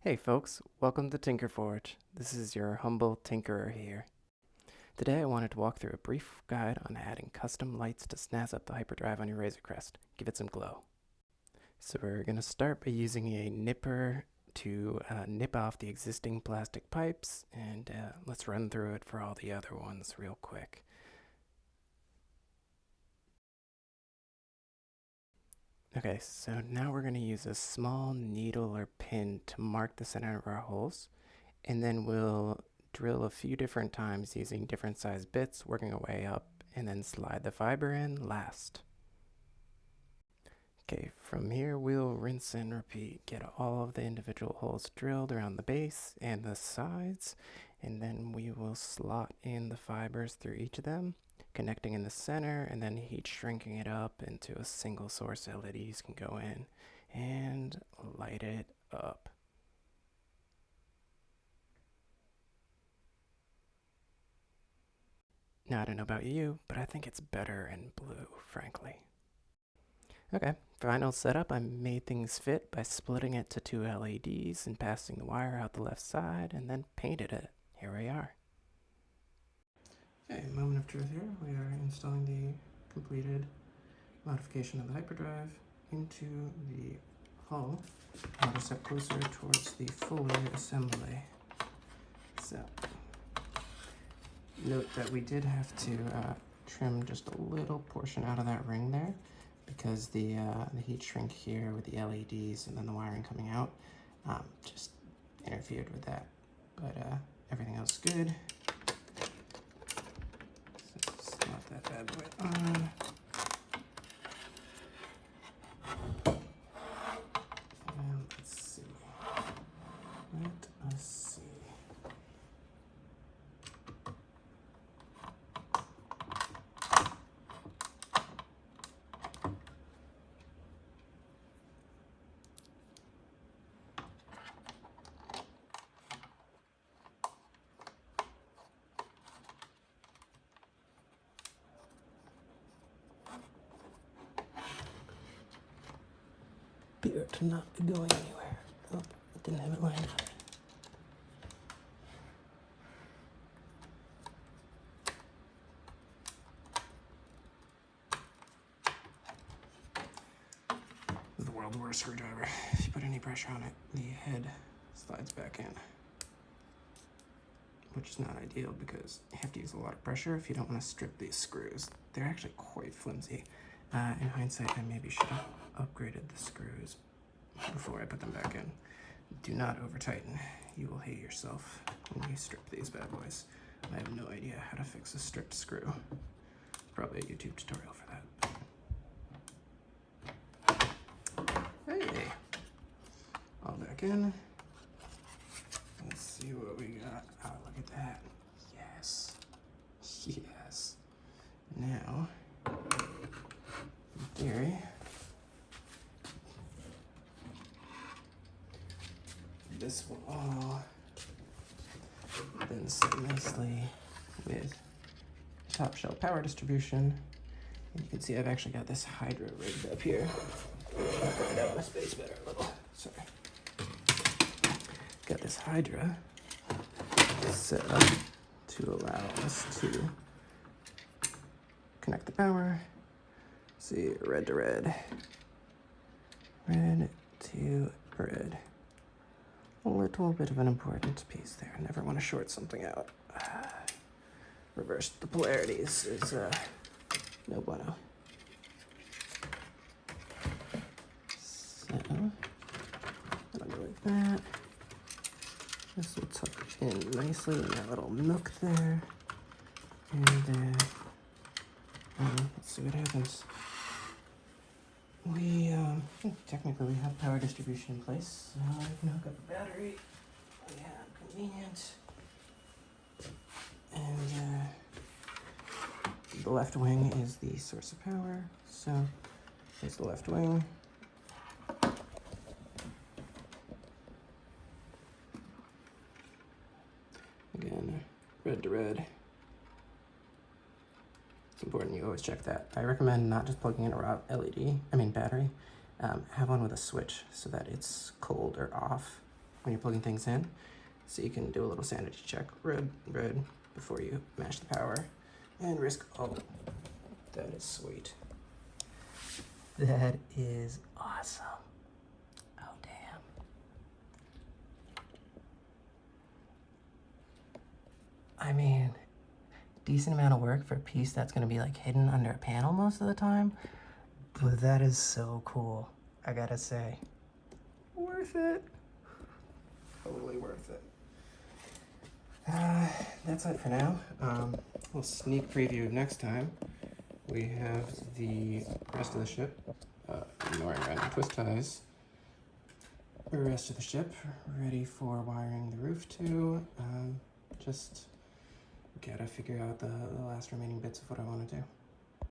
Hey folks, welcome to Tinker Forge. This is your humble tinkerer here. Today I wanted to walk through a brief guide on adding custom lights to snazz up the Hyperdrive on your Razor Crest, give it some glow. So we're going to start by using a nipper to nip off the existing plastic pipes, and let's run through it for all the other ones real quick. Okay, so now we're going to use a small needle or pin to mark the center of our holes, and then we'll drill a few different times using different size bits, working our way up, and then slide the fiber in last. Okay, from here we'll rinse and repeat. Get all of the individual holes drilled around the base and the sides, and then we will slot in the fibers through each of them, connecting in the center and then heat shrinking it up into a single source LEDs can go in and light it up. Now, I don't know about you, but I think it's better in blue, frankly. Okay, final setup, I made things fit by splitting it to two LEDs and passing the wire out the left side and then painted it. Here we are. Okay, moment of truth here. We are installing the completed modification of the Hyperdrive into the hull. I'll just step closer towards the full assembly. So, note that we did have to trim just a little portion out of that ring there because the heat shrink here with the LEDs and then the wiring coming out just interfered with that. But everything else is good. So slot that bad boy on. And let's see. Let us see. Appear to not be going anywhere. Oh, I didn't have it lined up. This is the world's worst screwdriver. If you put any pressure on it, the head slides back in. Which is not ideal because you have to use a lot of pressure if you don't want to strip these screws. They're actually quite flimsy. In hindsight, I maybe should have upgraded the screws before I put them back in. Do not over tighten. You will hate yourself when you strip these bad boys. I have no idea how to fix a stripped screw. Probably a YouTube tutorial for that. Hey, all back in. Let's see what we got. Oh, look at that. Yes. Yes. Now, in theory, this will all then sit nicely with top shelf power distribution. And you can see I've actually got this Hydra rigged up here. I'll out my space better a little. Sorry. Got this Hydra set up to allow us to connect the power. See, red to red. Red to red. A little bit of an important piece there. I never want to short something out. Reverse the polarities is no bueno. So, I'll go like that. This will tuck in nicely in that little nook there. And let's see what happens. We technically we have power distribution in place, so I can hook up a battery. Yeah, convenient. And the left wing is the source of power, so here's the left wing. Again, red to red. It's important you always check that. I recommend not just plugging in a raw battery. Have one with a switch so that it's cold or off when you're plugging things in, so you can do a little sanity check. Red before you mash the power and risk. Oh, that is sweet. That is awesome. Oh, damn. I mean, decent amount of work for a piece that's gonna be like hidden under a panel most of the time, but that is so cool, I gotta say. Worth it. Totally worth it. That's it for now. A little sneak preview of next time. We have the rest of the ship, ignoring random twist ties. The rest of the ship ready for wiring the roof to. Just gotta figure out the last remaining bits of what I want to do.